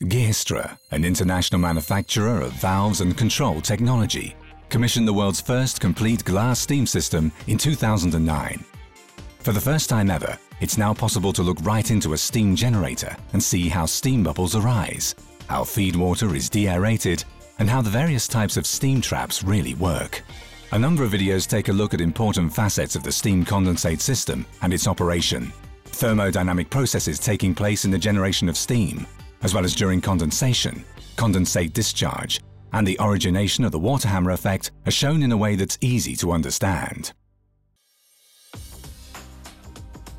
Gestra, an international manufacturer of valves and control technology, commissioned the world's first complete glass steam system in 2009. For the first time ever, it's now possible to look right into a steam generator and see how steam bubbles arise, how feed water is de-aerated, and how the various types of steam traps really work. A number of videos take a look at important facets of the steam condensate system and its operation, thermodynamic processes taking place in the generation of steam, as well as during condensation, condensate discharge, and the origination of the water hammer effect are shown in a way that's easy to understand.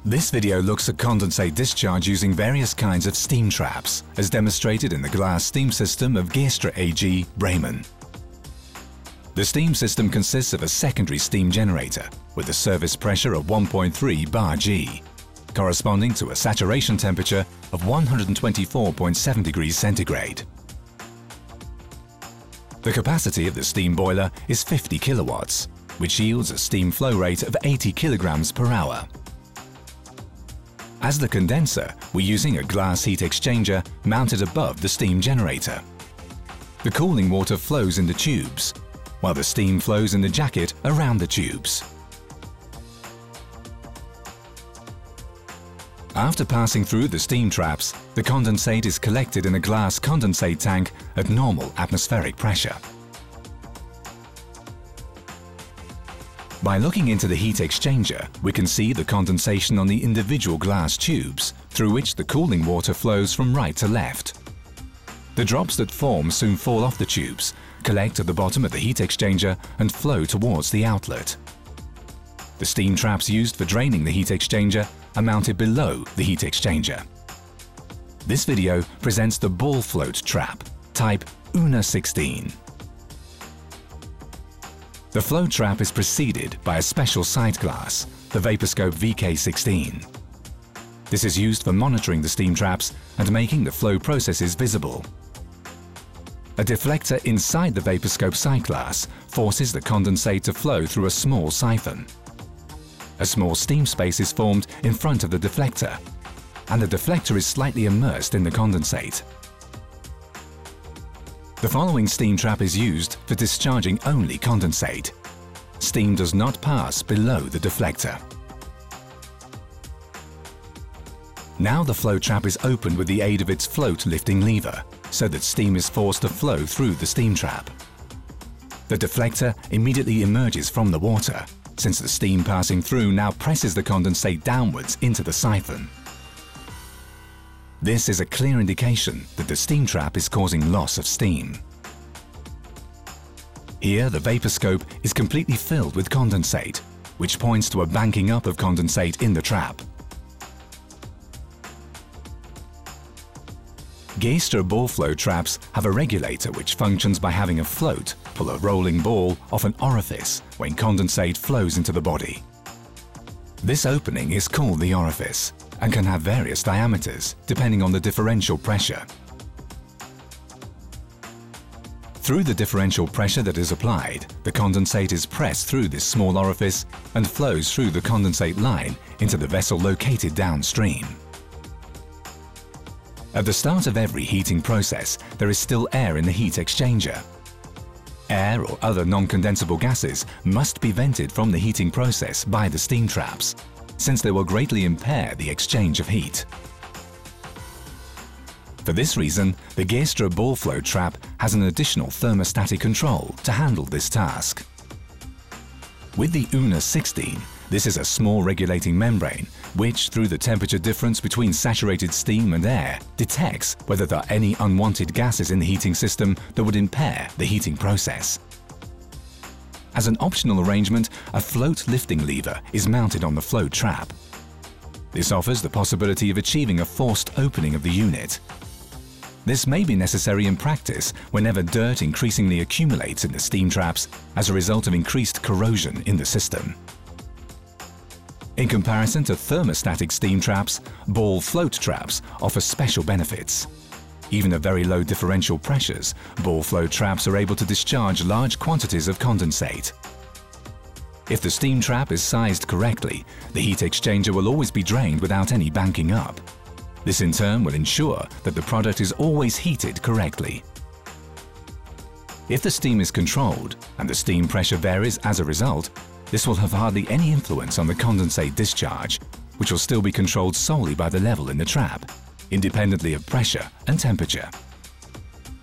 This video looks at condensate discharge using various kinds of steam traps, as demonstrated in the glass steam system of Gestra AG, Bremen. The steam system consists of a secondary steam generator with a service pressure of 1.3 bar G, corresponding to a saturation temperature of 124.7 degrees centigrade. The capacity of the steam boiler is 50 kilowatts, which yields a steam flow rate of 80 kilograms per hour. As the condenser, we're using a glass heat exchanger mounted above the steam generator. The cooling water flows in the tubes, while the steam flows in the jacket around the tubes. After passing through the steam traps, the condensate is collected in a glass condensate tank at normal atmospheric pressure. By looking into the heat exchanger, we can see the condensation on the individual glass tubes, through which the cooling water flows from right to left. The drops that form soon fall off the tubes, collect at the bottom of the heat exchanger and flow towards the outlet. The steam traps used for draining the heat exchanger are mounted below the heat exchanger. This video presents the ball float trap, type UNA16. The flow trap is preceded by a special sight glass, the Vaporscope VK16. This is used for monitoring the steam traps and making the flow processes visible. A deflector inside the Vaporscope sight glass forces the condensate to flow through a small siphon. A small steam space is formed in front of the deflector, and the deflector is slightly immersed in the condensate. The following steam trap is used for discharging only condensate. Steam does not pass below the deflector. Now the flow trap is opened with the aid of its float lifting lever, so that steam is forced to flow through the steam trap. The deflector immediately emerges from the water, since the steam passing through now presses the condensate downwards into the siphon. This is a clear indication that the steam trap is causing loss of steam. Here, the Vaporscope is completely filled with condensate, which points to a banking up of condensate in the trap. Gestra ball flow traps have a regulator which functions by having a float pull a rolling ball off an orifice when condensate flows into the body. This opening is called the orifice and can have various diameters depending on the differential pressure. Through the differential pressure that is applied, the condensate is pressed through this small orifice and flows through the condensate line into the vessel located downstream. At the start of every heating process, there is still air in the heat exchanger. Air or other non-condensable gases must be vented from the heating process by the steam traps, since they will greatly impair the exchange of heat. For this reason, the Gestra ball flow trap has an additional thermostatic control to handle this task. With the UNA16, this is a small regulating membrane which, through the temperature difference between saturated steam and air, detects whether there are any unwanted gases in the heating system that would impair the heating process. As an optional arrangement, a float lifting lever is mounted on the flow trap. This offers the possibility of achieving a forced opening of the unit. This may be necessary in practice whenever dirt increasingly accumulates in the steam traps as a result of increased corrosion in the system. In comparison to thermostatic steam traps, ball float traps offer special benefits. Even at very low differential pressures, ball flow traps are able to discharge large quantities of condensate. If the steam trap is sized correctly, the heat exchanger will always be drained without any banking up. This in turn will ensure that the product is always heated correctly. If the steam is controlled and the steam pressure varies as a result, this will have hardly any influence on the condensate discharge, which will still be controlled solely by the level in the trap, independently of pressure and temperature.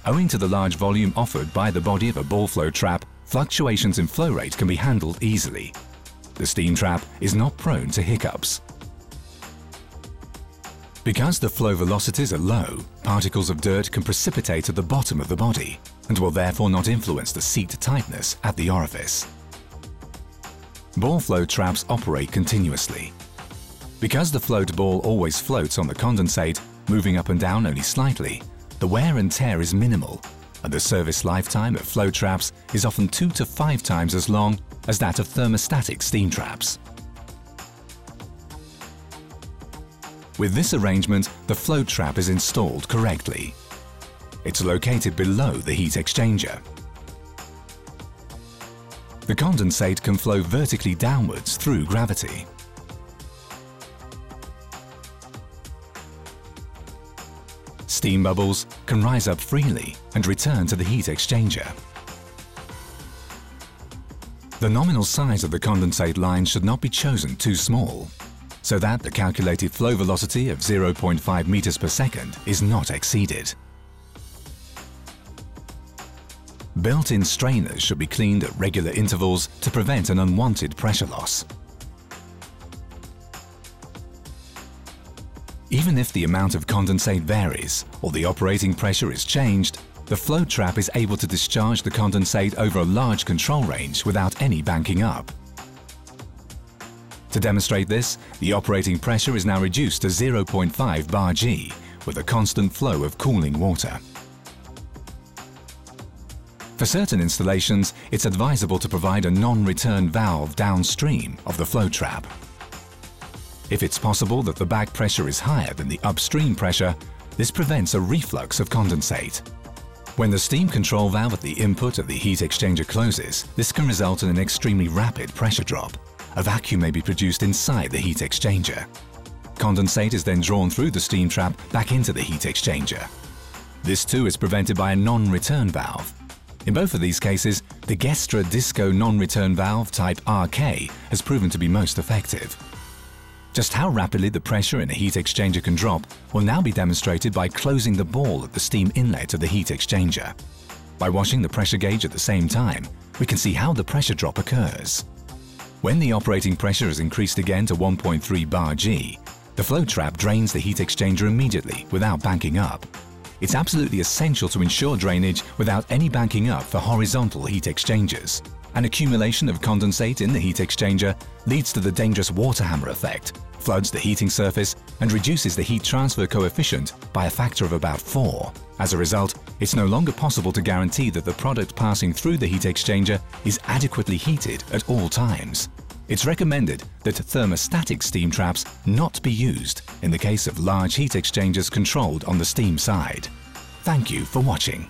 Owing to the large volume offered by the body of a ball flow trap, fluctuations in flow rate can be handled easily. The steam trap is not prone to hiccups. Because the flow velocities are low, particles of dirt can precipitate at the bottom of the body and will therefore not influence the seat tightness at the orifice. Ball flow traps operate continuously. Because the float ball always floats on the condensate, moving up and down only slightly, the wear and tear is minimal, and the service lifetime of flow traps is often 2 to 5 times as long as that of thermostatic steam traps. With this arrangement, the float trap is installed correctly. It's located below the heat exchanger. The condensate can flow vertically downwards through gravity. Steam bubbles can rise up freely and return to the heat exchanger. The nominal size of the condensate line should not be chosen too small, so that the calculated flow velocity of 0.5 meters per second is not exceeded. Built-in strainers should be cleaned at regular intervals to prevent an unwanted pressure loss. Even if the amount of condensate varies or the operating pressure is changed, the flow trap is able to discharge the condensate over a large control range without any banking up. To demonstrate this, the operating pressure is now reduced to 0.5 bar G with a constant flow of cooling water. For certain installations, it's advisable to provide a non-return valve downstream of the flow trap. If it's possible that the back pressure is higher than the upstream pressure, this prevents a reflux of condensate. When the steam control valve at the input of the heat exchanger closes, this can result in an extremely rapid pressure drop. A vacuum may be produced inside the heat exchanger. Condensate is then drawn through the steam trap back into the heat exchanger. This too is prevented by a non-return valve. In both of these cases, the Gestra Disco non-return valve type RK has proven to be most effective. Just how rapidly the pressure in a heat exchanger can drop will now be demonstrated by closing the ball at the steam inlet of the heat exchanger. By washing the pressure gauge at the same time, we can see how the pressure drop occurs. When the operating pressure is increased again to 1.3 bar G, the flow trap drains the heat exchanger immediately without banking up. It's absolutely essential to ensure drainage without any banking up for horizontal heat exchangers. An accumulation of condensate in the heat exchanger leads to the dangerous water hammer effect, floods the heating surface and reduces the heat transfer coefficient by a factor of about 4. As a result, it's no longer possible to guarantee that the product passing through the heat exchanger is adequately heated at all times. It's recommended that thermostatic steam traps not be used in the case of large heat exchangers controlled on the steam side. Thank you for watching.